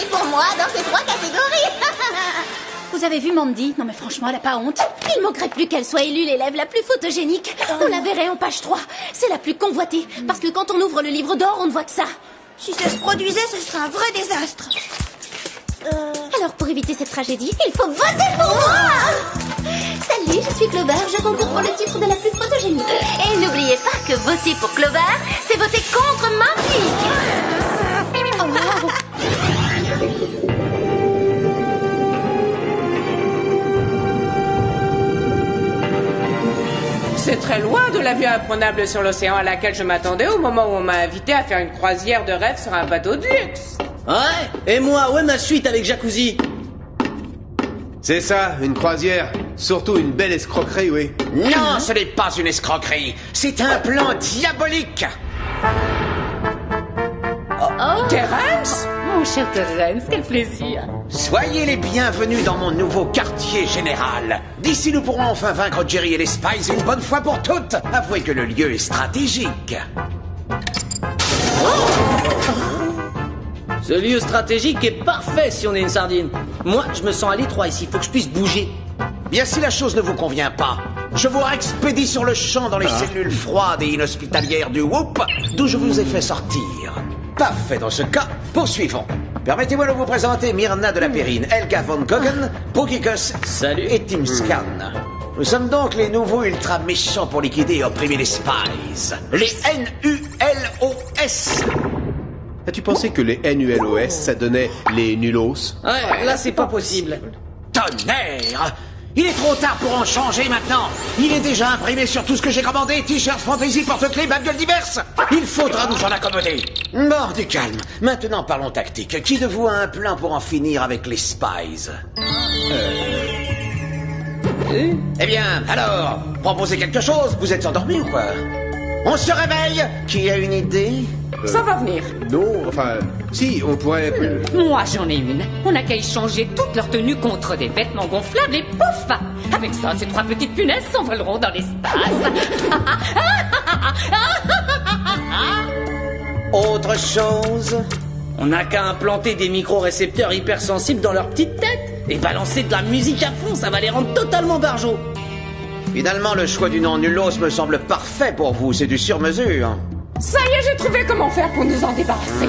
prix pour moi dans ces 3 catégories. Vous avez vu Mandy? Non mais franchement, elle a pas honte. Il manquerait plus qu'elle soit élue l'élève la plus photogénique. On la verrait en page 3. C'est la plus convoitée. Parce que quand on ouvre le livre d'or, on ne voit que ça. Si ça se produisait, ce serait un vrai désastre. Alors pour éviter cette tragédie, il faut voter pour moi. Salut, je suis Clover. Je concours pour le titre de la plus photogénique. Et n'oubliez pas que voter pour Clover, c'est voter contre Mandy. C'est très loin de la vue imprenable sur l'océan à laquelle je m'attendais au moment où on m'a invité à faire une croisière de rêve sur un bateau de luxe. Ouais. Et moi, où est ma suite avec jacuzzi? C'est ça, une croisière. Surtout une belle escroquerie, oui. Non, ce n'est pas une escroquerie. C'est un plan diabolique. Terence? Mon cher Terence, quel plaisir. Soyez les bienvenus dans mon nouveau quartier général. D'ici, nous pourrons enfin vaincre Jerry et les Spies une bonne fois pour toutes. Avouez que le lieu est stratégique. Ce lieu stratégique est parfait si on est une sardine. Moi, je me sens à l'étroit ici, faut que je puisse bouger. Bien, si la chose ne vous convient pas, je vous expédie sur le champ dans les cellules froides et inhospitalières du Whoop, d'où je vous ai fait sortir. Parfait dans ce cas, poursuivons. Permettez-moi de vous présenter Myrna de la Périne, Helga von Goggen, Pokicus Salut. et Tim Scan. Nous sommes donc les nouveaux ultra méchants pour liquider et opprimer les Spies. Les NULOS. As-tu pensé que les NULOS, ça donnait les nulos? Ouais, là c'est pas possible. Tonnerre! Il est trop tard pour en changer maintenant. Il est déjà imprimé sur tout ce que j'ai commandé. T-shirts, fantaisie, porte-clés, bagnoles diverses. Il faudra nous en accommoder. Bon, du calme. Maintenant, parlons tactique. Qui de vous a un plan pour en finir avec les Spies? Eh bien, alors, proposez quelque chose. Vous êtes endormi ou quoi? On se réveille. Qui a une idée? Ça va venir. Non, enfin, si, on pourrait... Moi, j'en ai une. On n'a qu'à échanger toute leur tenue contre des vêtements gonflables et pouf! Avec ça, ces 3 petites punaises s'envoleront dans l'espace. Autre chose? On n'a qu'à implanter des micro-récepteurs hypersensibles dans leur petite tête et balancer de la musique à fond, ça va les rendre totalement barjots. Finalement, le choix du nom nulos me semble parfait pour vous. C'est du sur-mesure. Ça y est, j'ai trouvé comment faire pour nous en débarrasser.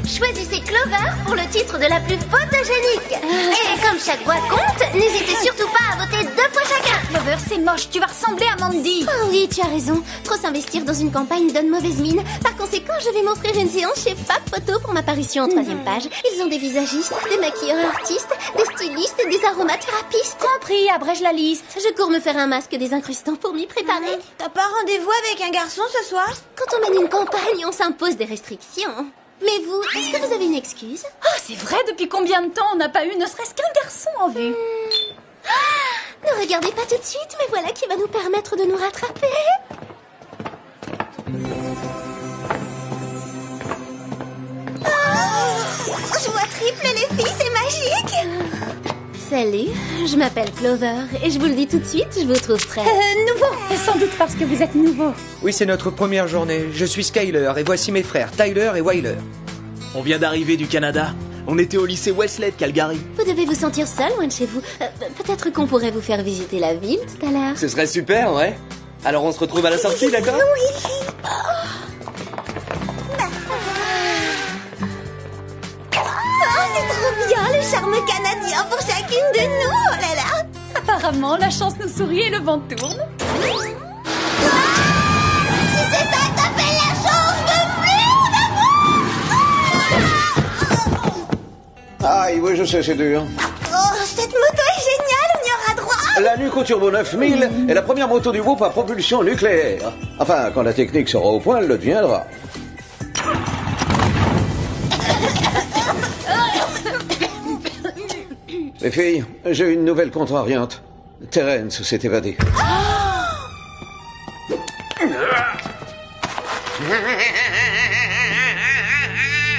Choisissez Clover pour le titre de la plus photogénique. Et comme chaque voix compte, n'hésitez surtout pas à voter 2 fois chacun. Clover, c'est moche, tu vas ressembler à Mandy. Oh oui, tu as raison. Trop s'investir dans une campagne donne mauvaise mine. Par conséquent, je vais m'offrir une séance chez Fab Photo pour ma parution en 3e page. Ils ont des visagistes, des maquilleurs artistes, des stylistes et des aromathérapistes. Compris, abrège la liste. Je cours me faire un masque désincrustant pour m'y préparer. T'as pas rendez-vous avec un garçon ce soir? Quand on mène une campagne, on s'impose des restrictions. Mais vous, est-ce que vous avez une excuse? Oh, c'est vrai, depuis combien de temps on n'a pas eu ne serait-ce qu'un garçon en vue? Ne regardez pas tout de suite, mais voilà qui va nous permettre de nous rattraper. Je vois triple les filles, c'est magique. Salut, je m'appelle Clover et je vous le dis tout de suite, je vous trouve très... Nouveau. Et sans doute parce que vous êtes nouveau. Oui, c'est notre première journée. Je suis Skyler et voici mes frères, Tyler et Wyler. On vient d'arriver du Canada. On était au lycée Wesley de Calgary. Vous devez vous sentir seul loin de chez vous. Peut-être qu'on pourrait vous faire visiter la ville tout à l'heure. Ce serait super, ouais. Alors on se retrouve à la sortie, d'accord? Oui. C'est trop bien, le charme canadien pour chacune de nous. Oh là là. Apparemment, la chance nous sourit et le vent tourne. Si c'est ça que t'appelles la chance, je veux plus en avoir. Aïe, oui, je sais, c'est dur. Oh, cette moto est géniale, on y aura droit. La Nuco Turbo 9000 est la première moto du Whoop à propulsion nucléaire. Enfin, quand la technique sera au point, elle le deviendra. Les filles, j'ai une nouvelle contrariante. Terence s'est évadé.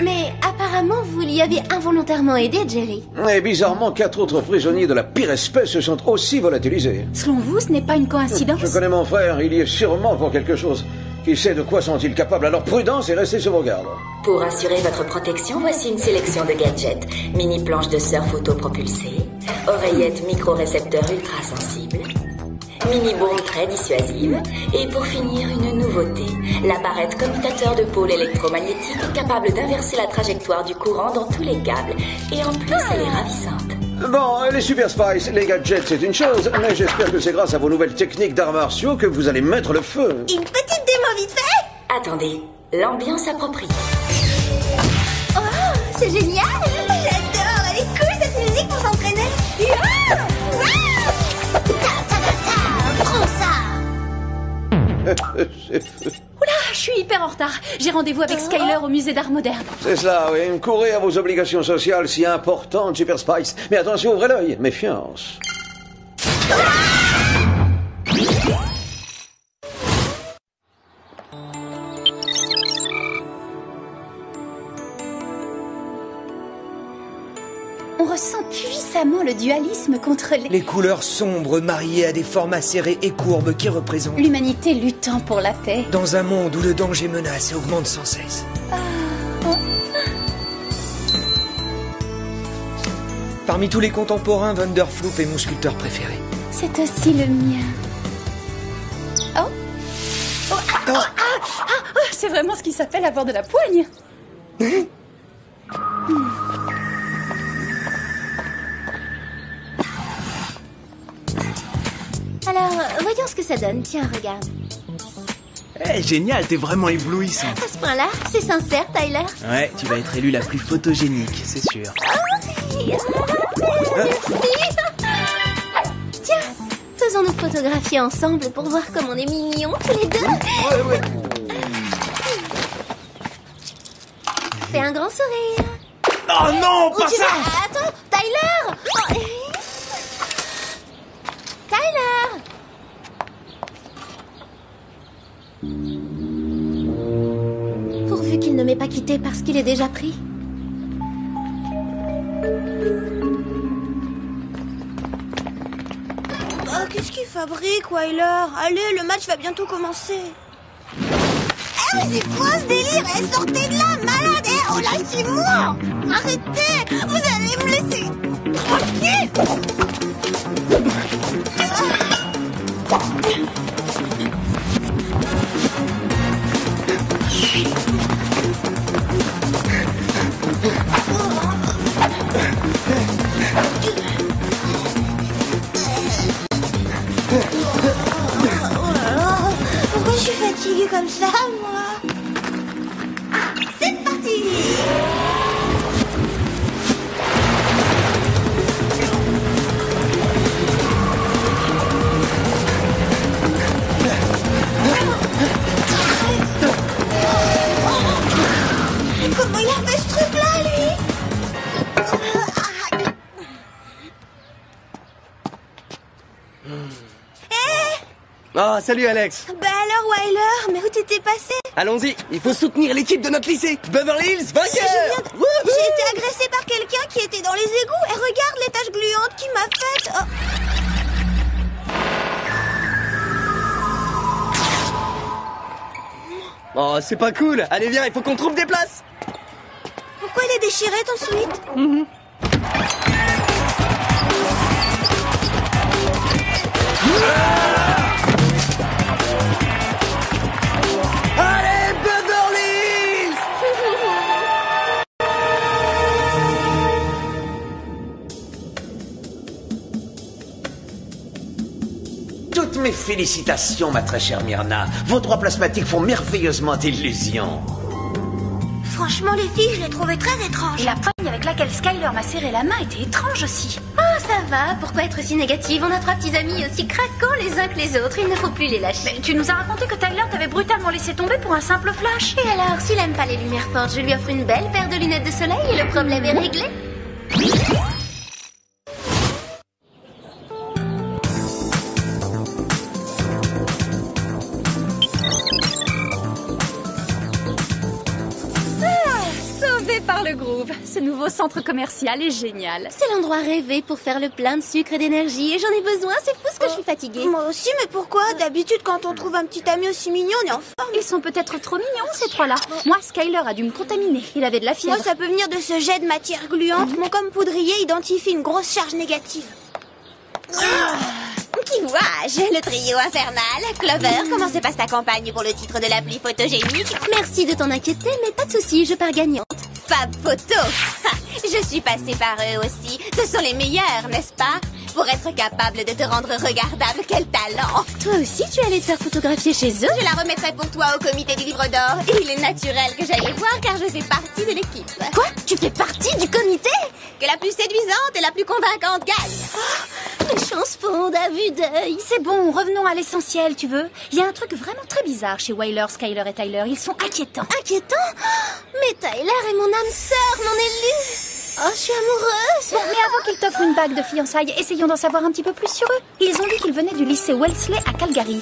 Mais apparemment, vous lui avez involontairement aidé, Jerry. Et bizarrement, 4 autres prisonniers de la pire espèce se sont aussi volatilisés. Selon vous, ce n'est pas une coïncidence? Je connais mon frère, il y est sûrement pour quelque chose. Qui sait de quoi sont-ils capables? Alors prudence et restez sur vos gardes. Pour assurer votre protection, voici une sélection de gadgets. Mini planche de surf autopropulsée, oreillette micro-récepteur ultra sensible, mini bombe très dissuasive, et pour finir, une nouveauté, la barrette commutateur de pôle électromagnétique capable d'inverser la trajectoire du courant dans tous les câbles. Et en plus, elle est ravissante. Bon, les Super Spice, les gadgets, c'est une chose, mais j'espère que c'est grâce à vos nouvelles techniques d'arts martiaux que vous allez mettre le feu. Une petite démo vite fait. Attendez, l'ambiance appropriée. Oh, c'est génial. J'adore, elle est cool cette musique pour s'entraîner. Prends ça. Oula, je suis hyper en retard. J'ai rendez-vous avec Skyler au musée d'art moderne. C'est cela, oui. Courez à vos obligations sociales si importantes, Super Spice. Mais attention, ouvrez l'œil. Méfiance. On ressent puissamment le dualisme contre Les couleurs sombres mariées à des formes acérées et courbes qui représentent... l'humanité luttant pour la paix. Dans un monde où le danger menace et augmente sans cesse. Parmi tous les contemporains, Vanderfloop est mon sculpteur préféré. C'est aussi le mien. C'est vraiment ce qui s'appelle avoir de la poigne. Alors, voyons ce que ça donne. Tiens, regarde. Eh, génial, t'es vraiment éblouissant. À ce point-là, c'est sincère, Tyler. Ouais, tu vas être élue la plus photogénique, c'est sûr. Tiens, faisons-nous photographier ensemble pour voir comme on est mignons tous les deux. Ouais. Fais un grand sourire. Oh non, pas ça! Attends, Tyler. Tyler. Pourvu qu'il ne m'ait pas quitté parce qu'il est déjà pris. Oh, qu'est-ce qu'il fabrique, Wyler? Allez, le match va bientôt commencer. Eh, mais c'est quoi ce délire? Eh, sortez de là, malade! Eh, oh, lâchez-moi! Arrêtez! Vous allez me laisser tranquille! Pourquoi je suis fatiguée comme ça, moi? C'est parti! Comment il a fait ce truc-là, lui? Oh, salut Alex. Bah alors, Wyler, mais où t'étais passé? Allons-y, il faut soutenir l'équipe de notre lycée. Beverly Hills vainqueur. J'ai été agressée par quelqu'un qui était dans les égouts. Et regarde les taches gluantes qu'il m'a faites. Oh, c'est pas cool. Allez, viens, il faut qu'on trouve des places. Pourquoi il est déchiré ton sweat? Allez, Beverly Hills. Toutes mes félicitations, ma très chère Myrna. Vos trois plasmatiques font merveilleusement illusion. Franchement, les filles, je les trouvais très étranges. Et la poigne avec laquelle Skyler m'a serré la main était étrange aussi. Oh, ça va. Pourquoi être si négative? On a trois petits amis aussi craquants les uns que les autres. Il ne faut plus les lâcher. Mais tu nous as raconté que Tyler t'avait brutalement laissé tomber pour un simple flash. Et alors, s'il aime pas les lumières fortes, je lui offre une belle paire de lunettes de soleil et le problème est réglé. Sauvé par le groove. Ce nouveau nouveau centre commercial est génial. C'est l'endroit rêvé pour faire le plein de sucre et d'énergie et j'en ai besoin, c'est fou ce que je suis fatiguée. Moi aussi, mais pourquoi? D'habitude, quand on trouve un petit ami aussi mignon, on est en forme. Ils sont peut-être trop mignons, ces trois-là. Moi, Skyler a dû me contaminer. Il avait de la fièvre. Moi, ça peut venir de ce jet de matière gluante. Mon comme poudrier identifie une grosse charge négative. Qui vois-je? Le trio infernal. Clover, comment se passe ta campagne pour le titre de la pluie photogénique? Merci de t'en inquiéter, mais pas de soucis, je pars gagnante. Fab Photo. Je suis passée par eux aussi. Ce sont les meilleurs, n'est-ce pas? Pour être capable de te rendre regardable, quel talent! Toi aussi, tu allais te faire photographier chez eux? Je la remettrai pour toi au comité du livre d'or. Et il est naturel que j'aille les voir car je fais partie de l'équipe. Quoi? Tu fais partie du comité? Que la plus séduisante et la plus convaincante gagne. Oh, les chances fondent à vue d'œil. C'est bon, revenons à l'essentiel, tu veux? Il y a un truc vraiment très bizarre chez Wyler, Skyler et Tyler. Ils sont inquiétants. Inquiétants? Mais Tyler est mon âme sœur, non élue. Oh, je suis amoureuse. Bon, mais avant qu'ils t'offrent une bague de fiançailles, essayons d'en savoir un petit peu plus sur eux. Ils ont dit qu'ils venaient du lycée Wellesley à Calgary.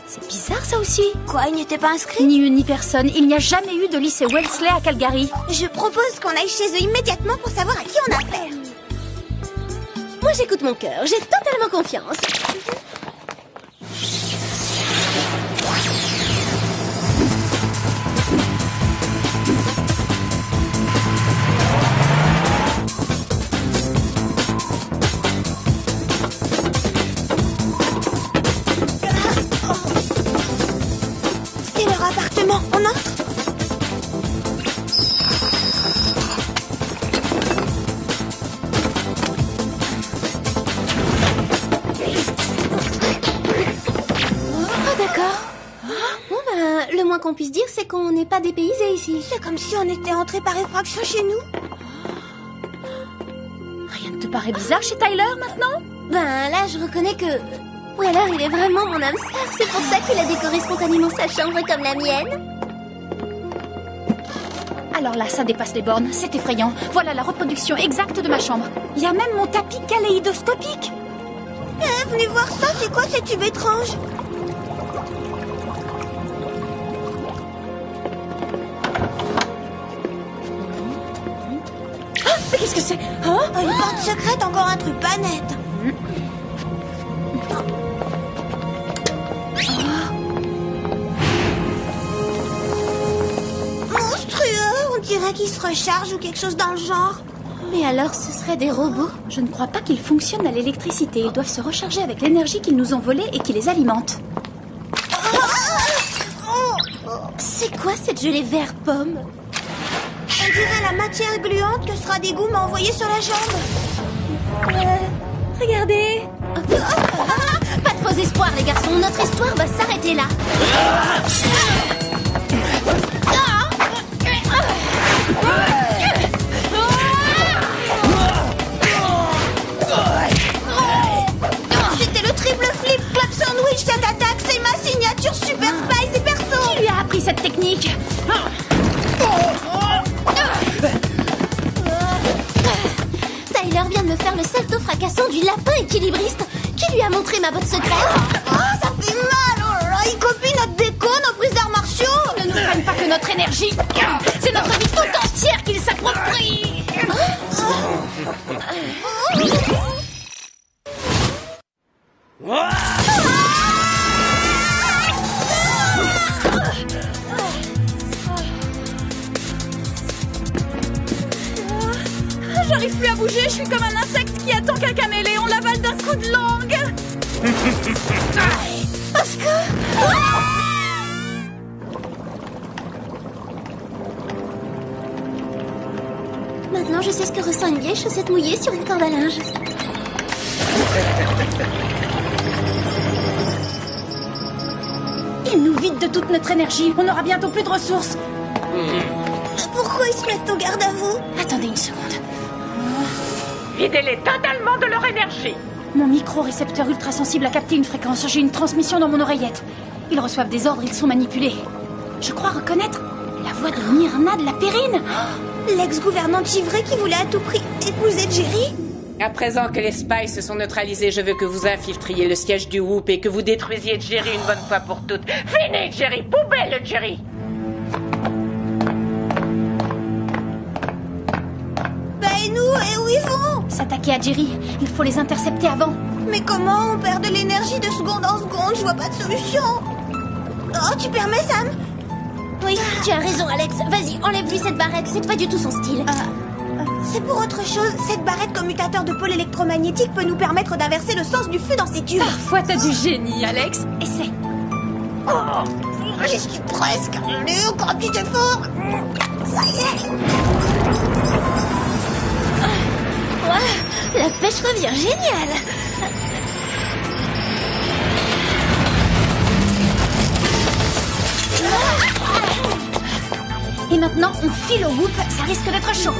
C'est bizarre, ça aussi. Quoi, ils n'étaient pas inscrits? Ni une ni personne. Il n'y a jamais eu de lycée Wellesley à Calgary. Je propose qu'on aille chez eux immédiatement pour savoir à qui on a affaire. Moi, j'écoute mon cœur. J'ai totalement confiance. Appartement, on entre? Oh, d'accord. Bon, ben, le moins qu'on puisse dire, c'est qu'on n'est pas dépaysés ici. C'est comme si on était entré par effraction chez nous. Rien ne te paraît bizarre chez Tyler, maintenant? Ben, là, je reconnais que... Ou alors, il est vraiment mon âme sœur. C'est pour ça qu'il a décoré spontanément sa chambre comme la mienne. Alors là, ça dépasse les bornes. C'est effrayant. Voilà la reproduction exacte de ma chambre. Il y a même mon tapis kaléidoscopique. Venez voir ça. C'est quoi ce tube étrange? Mais qu'est-ce que c'est? Hein? Une porte secrète, encore un truc pas net. On dirait qu'ils se rechargent ou quelque chose dans le genre. Mais alors, ce seraient des robots? Je ne crois pas qu'ils fonctionnent à l'électricité. Ils doivent se recharger avec l'énergie qu'ils nous ont volée et qui les alimente. C'est quoi cette gelée vert pomme? On dirait la matière gluante que Stradigou m'a envoyée sur la jambe. Regardez. Pas de faux espoirs, les garçons. Notre histoire va s'arrêter là. C'était le triple flip clap sandwich cette attaque. C'est ma signature super spice et perso. Qui lui a appris cette technique? Tyler vient de me faire le salto fracassant du lapin équilibriste. Qui lui a montré ma botte secrète? Ça fait mal. Oh là là, il copie notre déco, nos prises d'arts martiaux. Ne nous prennent pas que notre énergie. C'est notre vie tout entière qu'ils s'approprient. J'arrive plus à bouger, je suis comme un insecte qui attend qu'un caméléon l'avale d'un coup de langue. Au secours! Maintenant, je sais ce que ressent une vieille chaussette mouillée sur une corde à linge. Ils nous vident de toute notre énergie. On aura bientôt plus de ressources. Pourquoi ils se mettent au garde à vous? Attendez une seconde. Videz-les totalement de leur énergie. Mon micro-récepteur ultra-sensible a capté une fréquence. J'ai une transmission dans mon oreillette. Ils reçoivent des ordres, ils sont manipulés. Je crois reconnaître la voix de Myrna de la Périne. L'ex-gouvernante givrée qui voulait à tout prix épouser Jerry? À présent que les Spies se sont neutralisés, je veux que vous infiltriez le siège du Whoop et que vous détruisiez Jerry une bonne fois pour toutes. Fini, Jerry! Poubelle, Jerry! nous et où ils vont? S'attaquer à Jerry, il faut les intercepter avant. Mais comment? On perd de l'énergie de seconde en seconde, je vois pas de solution. Oh, tu permets, Sam? Oui, tu as raison, Alex. Vas-y, enlève-lui cette barrette, c'est pas du tout son style. C'est pour autre chose. Cette barrette commutateur de pôle électromagnétique peut nous permettre d'inverser le sens du flux dans ces tubes. Parfois, t'as du génie, Alex. Essaie. Oh, j'y suis presque. Allez, encore un petit effort. Ça y est. La pêche revient géniale. Et maintenant, on file au whoop, ça risque d'être chaud.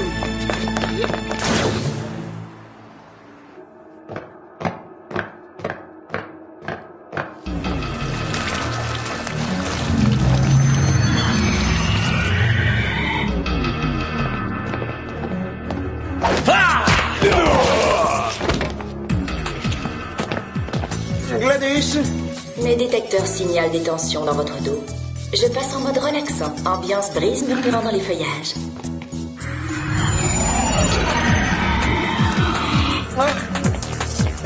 Gladys? Mes détecteurs signalent des tensions dans votre dos. Je passe en mode relaxant, ambiance brise murmurant dans les feuillages.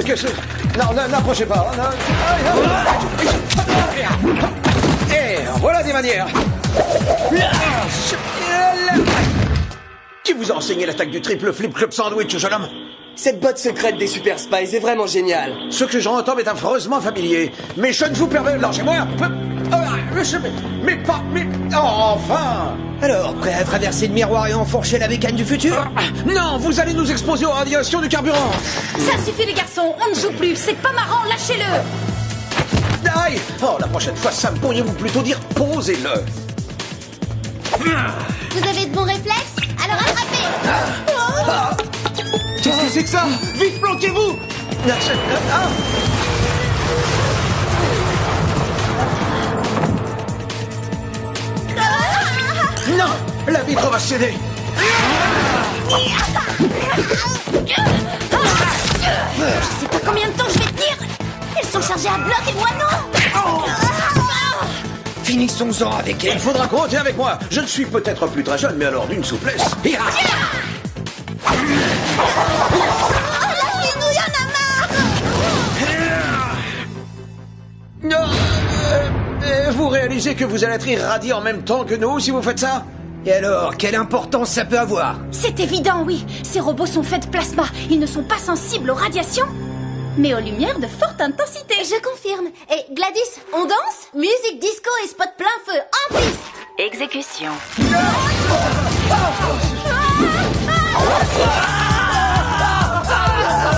Qu'est-ce que... Non, n'approchez pas. Voilà des manières. Qui vous a enseigné l'attaque du triple flip club sandwich, jeune homme? Cette botte secrète des Super Spies est vraiment géniale. Ce que j'entends m'est affreusement familier. Mais je ne vous permets... Lâchez-moi. Mais pas... Mais... Oh, enfin. Alors, prêt à traverser le miroir et enfourcher la bécane du futur? Non, vous allez nous exposer aux radiations du carburant. Ça suffit, les garçons, on ne joue plus. C'est pas marrant, lâchez-le. Aïe. Oh, la prochaine fois, Sam, pourriez-vous plutôt dire posez-le. Vous avez de bons réflexes? Alors attrapez. Qu'est-ce que c'est que ça? Vite, planquez-vous! Non! La vitre va céder! Je sais pas combien de temps je vais tenir. Elles sont chargées à bloc et moi non. Finissons-en avec elle. Il faudra compter avec moi. Je ne suis peut-être plus très jeune, mais alors d'une souplesse. Lâchez-nous, y'en a marre. Vous réalisez que vous allez être irradié en même temps que nous si vous faites ça? Et alors, quelle importance ça peut avoir? C'est évident, oui. Ces robots sont faits de plasma. Ils ne sont pas sensibles aux radiations, mais aux lumières de forte intensité. Je confirme. Et Gladys, on danse? Musique disco et spot plein feu, en piste. Exécution.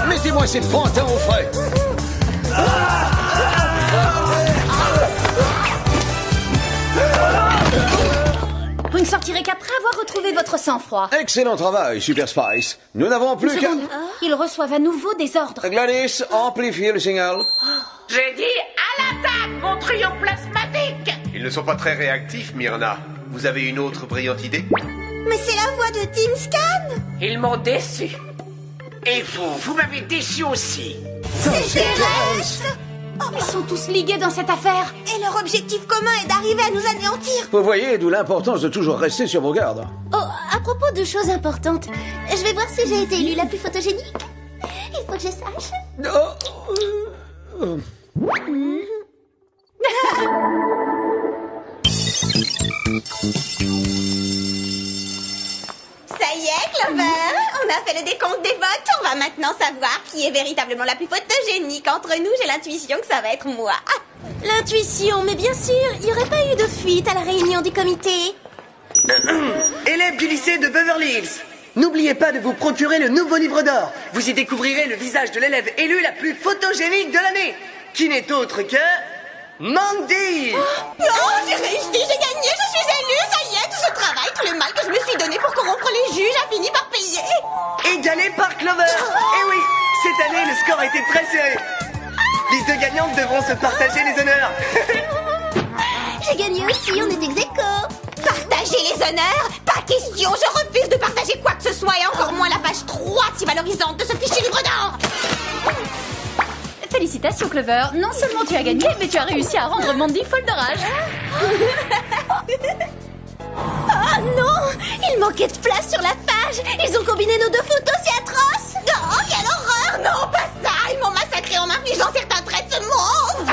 Mettez-moi ces pantins au frais. Vous ne sortirez qu'après avoir retrouvé votre sang-froid. Excellent travail, Super Spice. Nous n'avons plus qu'à... Ils reçoivent à nouveau des ordres. Gladys, amplifiez le signal. J'ai dit à l'attaque, mon trio plasmatique. Ils ne sont pas très réactifs, Myrna. Vous avez une autre brillante idée? Mais c'est la voix de Team Scan. Ils m'ont déçu. Et vous m'avez déçu aussi. C'est terrestre. Ils sont tous ligués dans cette affaire. Et leur objectif commun est d'arriver à nous anéantir. Vous voyez, d'où l'importance de toujours rester sur vos gardes. Oh, à propos de choses importantes, je vais voir si j'ai été élue la plus photogénique. Il faut que je sache. Ça y est, Clover, on a fait le décompte des votes. On va maintenant savoir qui est véritablement la plus photogénique. Entre nous, j'ai l'intuition que ça va être moi. L'intuition, mais bien sûr, il n'y aurait pas eu de fuite à la réunion du comité. Élèves du lycée de Beverly Hills, n'oubliez pas de vous procurer le nouveau livre d'or. Vous y découvrirez le visage de l'élève élu la plus photogénique de l'année, qui n'est autre que... Mandy. Oh, j'ai réussi, j'ai gagné, je suis élue. Ça y est, tout ce travail, tout le mal que je me suis donné pour corrompre les juges a fini par payer. Égalé par Clover. Et oui, cette année, le score a été très serré. Les deux gagnantes devront se partager les honneurs. J'ai gagné aussi, on est ex-aequo. Partager les honneurs? Pas question, je refuse de partager quoi que ce soit et encore moins la page 3 si valorisante de ce fichu livre d'or. Félicitations, Clover. Non seulement tu as gagné, mais tu as réussi à rendre Mandy folle de rage. Oh non, il manquait de place sur la page. dommage. Ils ont combiné nos 2 photos, c'est atroce. Oh, quelle horreur! Non, pas ça! Ils m'ont massacré en m'infligeant certains traits de ce monstre!